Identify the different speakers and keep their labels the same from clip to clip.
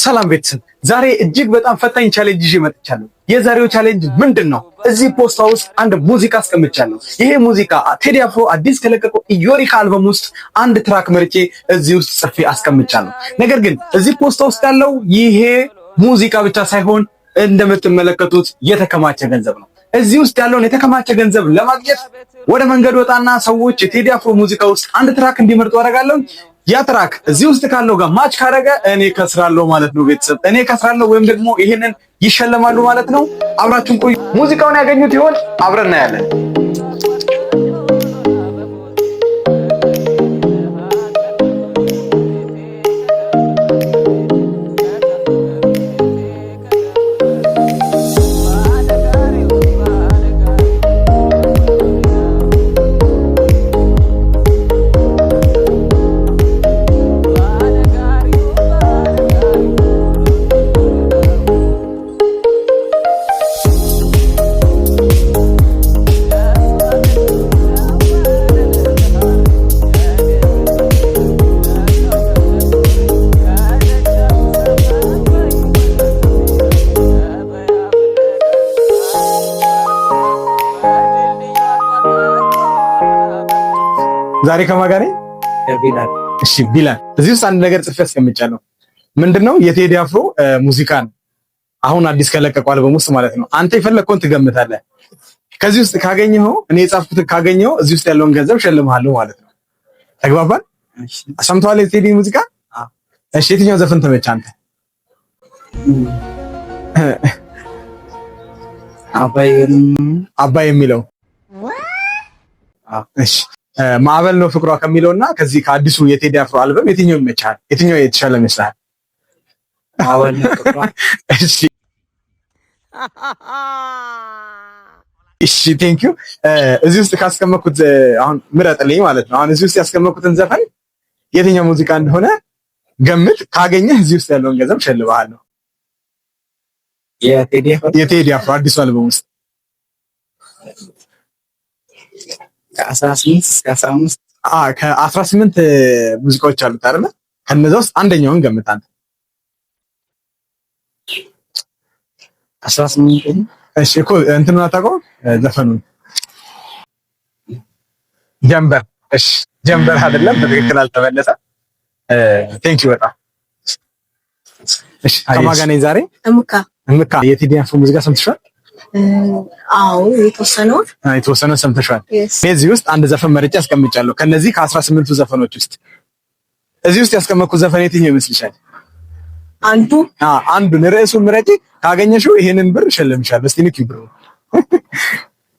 Speaker 1: ሰላም ቤተሰብ፣ ዛሬ እጅግ በጣም ፈታኝ ቻሌንጅ ይዤ መጥቻለሁ። የዛሬው ቻሌንጅ ምንድነው? እዚህ ፖስታ ውስጥ አንድ ሙዚቃ አስቀምጫለሁ። ይሄ ሙዚቃ ቴዲ አፍሮ አዲስ ከለቀቀው ኢዮሪካ አልበም ውስጥ አንድ ትራክ መርጬ እዚህ ውስጥ ጽፌ አስቀምጫለሁ። ነገር ግን እዚህ ፖስታ ውስጥ ያለው ይሄ ሙዚቃ ብቻ ሳይሆን እንደምትመለከቱት የተከማቸ ገንዘብ ነው። እዚህ ውስጥ ያለውን የተከማቸ ገንዘብ ለማግኘት ወደ መንገድ ወጣና ሰዎች የቴዲ አፍሮ ሙዚቃ ውስጥ አንድ ትራክ እንዲመርጡ አደርጋለሁ። ያ ትራክ እዚህ ውስጥ ካለው ጋር ማች ካደረገ እኔ ከስራለሁ ማለት ነው። ቤተሰብ እኔ ከስራለሁ ወይም ደግሞ ይሄንን ይሸለማሉ ማለት ነው። አብራችሁን ቆዩ። ሙዚቃውን ያገኙት ይሆን? አብረን እናያለን። ዛሬ ከማን ጋር ነኝ? ቢላል። እሺ ቢላል፣ እዚህ ውስጥ አንድ ነገር ጽፌ አስቀምጫለሁ። ምንድነው? የቴዲ አፍሮ ሙዚቃ ነው። አሁን አዲስ ከለቀቀው አልበም ውስጥ ማለት ነው። አንተ የፈለግከውን ትገምታለህ። ከዚህ ውስጥ ካገኘኸው፣ እኔ የጻፍኩትን ካገኘኸው እዚህ ውስጥ ያለውን ገንዘብ ሸልምሃለሁ ማለት ነው። ተግባባን? እሺ። ሰምተዋል የቴዲ ሙዚቃ? እሺ። የትኛው ዘፈን ተመቸህ አንተ? አባይ የሚለው። እሺ። ማዕበል ነው ፍቅሯ ከሚለውና ከዚህ ከአዲሱ የቴዲ አፍሮ አልበም የትኛው ይመቻል? የትኛው የተሻለ ይመስላል? ማዕበል ነው ፍቅሯ። እሺ እሺ፣ ቴንክ ዩ። እዚህ ውስጥ ካስቀመጥኩት አሁን ምረጥልኝ ማለት ነው። አሁን እዚህ ውስጥ ያስቀመጥኩትን ዘፈን የትኛው ሙዚቃ እንደሆነ ገምት። ካገኘህ እዚህ ውስጥ ያለውን ገንዘብ ሸልብሃለሁ። የቴዲ አፍሮ አዲሱ አልበም ውስጥ ከ18 ሙዚቃዎች አሉት አይደል? ከነዛ ውስጥ አንደኛውን ገምት አንተ። 18 እሺ እኮ እንትኑን አታውቀውም? ዘፈኑን ጀምበር። እሺ ጀምበር አይደለም፣ በትክክል አልተመለሰ። ቴንክ ዩ በጣም እሺ። ከማን ጋር ነኝ ዛሬ? እምካ የቴዲ አፍሮ ሙዚቃ ሰምተሻል? አዎ የተወሰነ ሰምተሻል። እዚህ ውስጥ አንድ ዘፈን መርጬ አስቀምጫለሁ። ከነዚህ ከ18ቱ ዘፈኖች ውስጥ እዚህ ውስጥ ያስቀመጥኩት ዘፈን የትኛው ይመስልሻል? አንዱን ርዕሱን ምረጪ። ካገኘሽው ይሄንን ብር እሸልምሻለሁ። እስቲ ንኪ ብሩ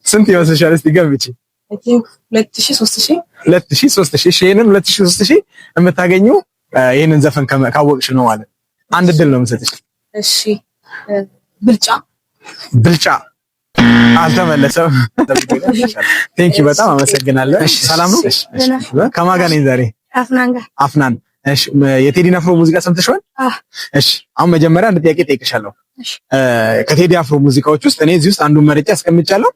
Speaker 1: ስንት ይመስልሻል? እስቲ ገምጪ። 2000 3000። እሺ ይሄንን 2000 3000 የምታገኘው ይሄንን ዘፈን ካወቅሽ ነው ማለት። አንድ እድል ነው የምሰጥሽ። እሺ ብልጫ አልተመለሰም። ቴንክ ዩ በጣም አመሰግናለሁ። እሺ ሰላም ነው? እሺ ከማን ጋር ነኝ ዛሬ? አፍናን። እሺ የቴዲ አፍሮ ሙዚቃ ሰምተሽዋል? እሺ አሁን መጀመሪያ አንድ ጥያቄ ጠይቅሻለሁ። ከቴዲ አፍሮ ሙዚቃዎች ውስጥ እኔ እዚህ ውስጥ አንዱን መርጬ አስቀምጫለሁ።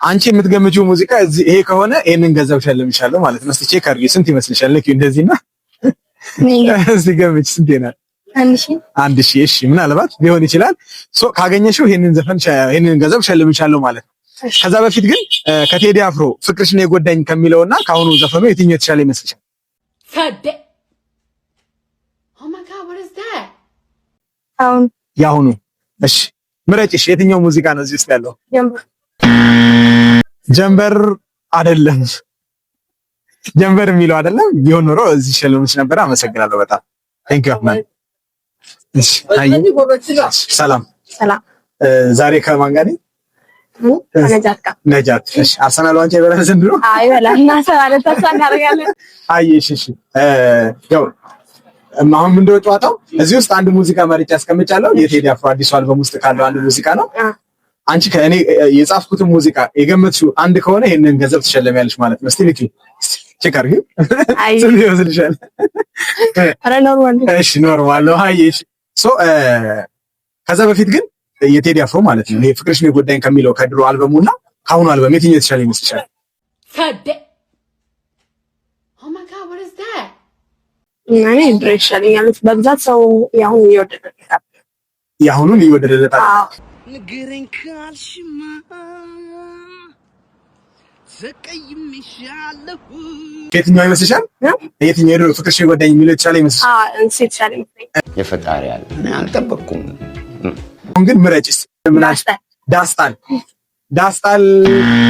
Speaker 1: አንቺ የምትገምጪው ሙዚቃ ይሄ ከሆነ ይሄንን ገንዘብ ሸልምሻለሁ ማለት ነው። እስቲ ቼክ አድርጊ። ስንት ይመስልሻል? ልክ እንደዚህና እስቲ ገምጪ ስንት ይሆናል? 1000። እሺ ምናልባት ሊሆን ይችላል። ካገኘሽው ይሄንን ገንዘብ ሸልምሻለሁ ማለት ነው። ከዛ በፊት ግን ከቴዲ አፍሮ ፍቅርሽ ነው የጎዳኝ ከሚለውና ከአሁኑ ዘፈኑ የትኛው የተሻለ ይመስልሻል? ያሁኑ። እሺ ምረጭሽ። የትኛው ሙዚቃ ነው እዚህ ውስጥ ያለው? ጀንበር አይደለም። ጀንበር የሚለው አይደለም። ቢሆን ኖሮ እዚህ ሸልምሽ ነበር። አመሰግናለሁ በጣም ቴንክ ዩ አፍናን። እሺ ሰላም። ዛሬ ከማን ጋር ነኝ? ነጃት። እሺ አርሰናል ዋንጫ ይበላል ዘንድሮ? ይበላልና ሰባለ ተስፋ እናደርጋለን። እሺ እሺ። ያው አሁን ምንድነው ጨዋታው? እዚህ ውስጥ አንድ ሙዚቃ መርጬ አስቀምጫለሁ። የቴዲ አፍሮ አዲሱ አልበም ውስጥ ካለው አንድ ሙዚቃ ነው። አንቺ ከእኔ የጻፍኩትን ሙዚቃ የገመትሽው አንድ ከሆነ ይሄንን ገንዘብ ትሸለሚያለሽ ማለት ነው። እስቲ ልኪ ቼክ አድርጊ። ስንት ይመስልሻል? ኧረ ኖርማል። እሺ ኖርማል ነው። እሺ ከዛ በፊት ግን የቴዲ አፍሮ ማለት ነው ይሄ ፍቅርሽ ነው የጎዳኝ ከሚለው ከድሮ አልበሙና ከአሁኑ አልበም የትኛው የተሻለ ይመስልሻል?
Speaker 2: እኔ ድሮ ይሻለኛል። በብዛት ሰው ያሁን ይወደደለታል።
Speaker 1: ያሁኑን ይወደደለታል።
Speaker 2: አዎ
Speaker 3: ንገረኝ ካልሽማ ዘቀይምሻለሁ።
Speaker 1: የትኛው ይመስልሻል? የትኛው የድሮ ፍቅርሽ የጎዳኝ የሚለው የተሻለ ይመስልሻል?
Speaker 2: እንሴት ይሻለ ይመስለኛል።
Speaker 3: የፈጣሪ ያለ እኔ አልጠበቅኩም።
Speaker 1: አሁን ግን ምረጭስ። ዳስጣል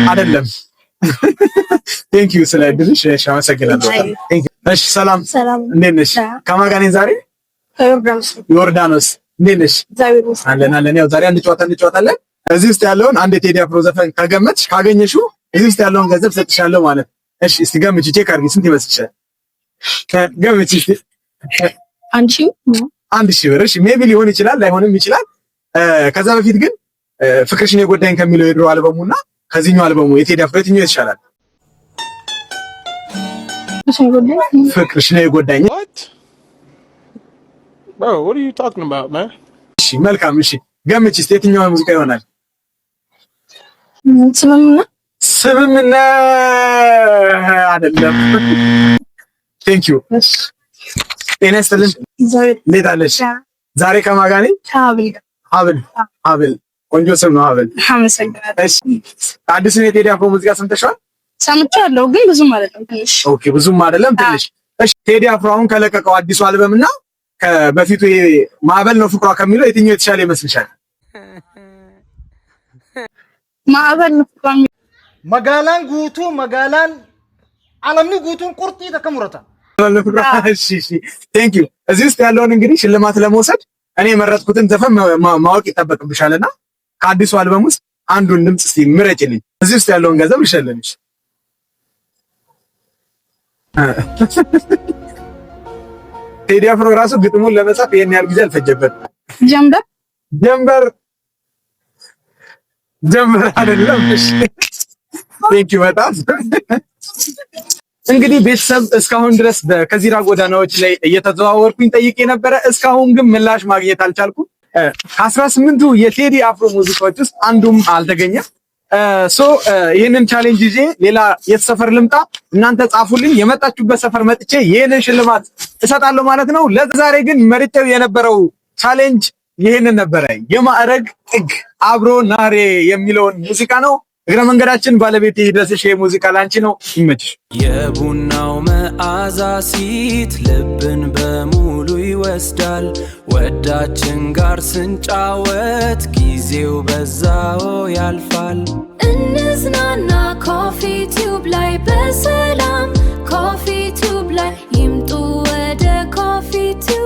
Speaker 1: አይደለም። ቴንክ ዩ ስለ እድልሽ። እሺ አመሰግናለሁ። እሺ ሰላም፣ እንዴት ነሽ? ከማን ጋር ነኝ ዛሬ? ዮርዳኖስ እንዴት ነሽ? አለን። ያው ዛሬ አንድ ጨዋታ እንጨዋታለን። እዚህ ውስጥ ያለውን አንድ የቴዲ አፍሮ ዘፈን ከገመትሽ ካገኘሽው እዚህ ውስጥ ያለውን ገንዘብ ሰጥሻለሁ ማለት። እሺ እስቲ ገምቺ፣ ቼክ አድርጊ። ስንት ይመስልሻል? ገምቺ እስቲ። 1,000 ብር። እሺ ሜቢ ሊሆን ይችላል ላይሆንም ይችላል። ከዛ በፊት ግን ፍቅርሽን የጎዳኝ ከሚለው የድሮ አልበሙና ከዚህኛው አልበሙ የቴዲ አፍሮ የትኛው ይሻላል? ፍቅርሽን የጎዳኝ።
Speaker 4: Bro, what are you talking about, man?
Speaker 1: እሺ መልካም። እሺ ገምቺ እስቲ የትኛው ሙዚቃ ይሆናል? ስምምነት አይደለም። ቴንክ ዩ። ጤና ይስጥልን። እንዴት አለሽ? ዛሬ ከማን ጋር ነኝ? ሀብል ቆንጆ ስም ነው ሀብል። እሺ አዲስ የቴዲ አፍሮ ሙዚቃ ሰምተሻል?
Speaker 2: ሰምቻለሁ ግን ብዙም አይደለም ትንሽ።
Speaker 1: ኦኬ ብዙም አይደለም ትንሽ። እሺ ቴዲ አፍሮ አሁን ከለቀቀው አዲሱ አልበም እና ከበፊቱ ማዕበል ነው ፍቅሯ ከሚለው የትኛው የተሻለ ይመስልሻል?
Speaker 2: ማዕበል ነው ፍቅሯ።
Speaker 5: መጋላን ጉቱ መጋላን ዓለምኒ ጉቱን ቁርጢ ተከምሮታ።
Speaker 1: እሺ ቴንክ ዩ። እዚህ ውስጥ ያለውን እንግዲህ ሽልማት ለመውሰድ እኔ የመረጥኩትን ዘፈን ማወቅ ይጠበቅብሻልና ከአዲሱ አልበም ውስጥ አንዱን ድምጽ እስቲ ምረጭልኝ። እዚህ ውስጥ ያለውን ገንዘብ ልሸልምሽ። ቴዲ አፍሮ ራሱ ግጥሙን ለመጻፍ ይሄን ያህል ጊዜ አልፈጀበትም። ጀምበር አይደለም። እሺ ቴንክ ዩ በጣም እንግዲህ ቤተሰብ እስካሁን ድረስ ከዚራ ጎዳናዎች ላይ እየተዘዋወርኩኝ ጠይቄ ነበረ። እስካሁን ግን ምላሽ ማግኘት አልቻልኩም። ከ18ቱ የቴዲ አፍሮ ሙዚቃዎች ውስጥ አንዱም አልተገኘም። ይህንን ቻሌንጅ ይዤ ሌላ የት ሰፈር ልምጣ? እናንተ ጻፉልኝ። የመጣችሁበት ሰፈር መጥቼ ይህንን ሽልማት እሰጣለሁ ማለት ነው። ለዛሬ ግን መርጬው የነበረው ቻሌንጅ ይህንን ነበረ። የማዕረግ ጥግ አብሮ ናሬ የሚለውን ሙዚቃ ነው። እግረ መንገዳችን ባለቤት ይድረስሽ ሙዚቃ ላንቺ ነው። ይመችሽ።
Speaker 6: የቡናው መዓዛ ሲት ልብን በሙሉ ይወስዳል። ወዳችን ጋር ስንጫወት ጊዜው በዛው ያልፋል።
Speaker 7: እንዝናና ኮፊ ቲዩብ ላይ በሰላም ኮፊ ቲዩብ ላይ ይምጡ ወደ ኮፊ ቲዩብ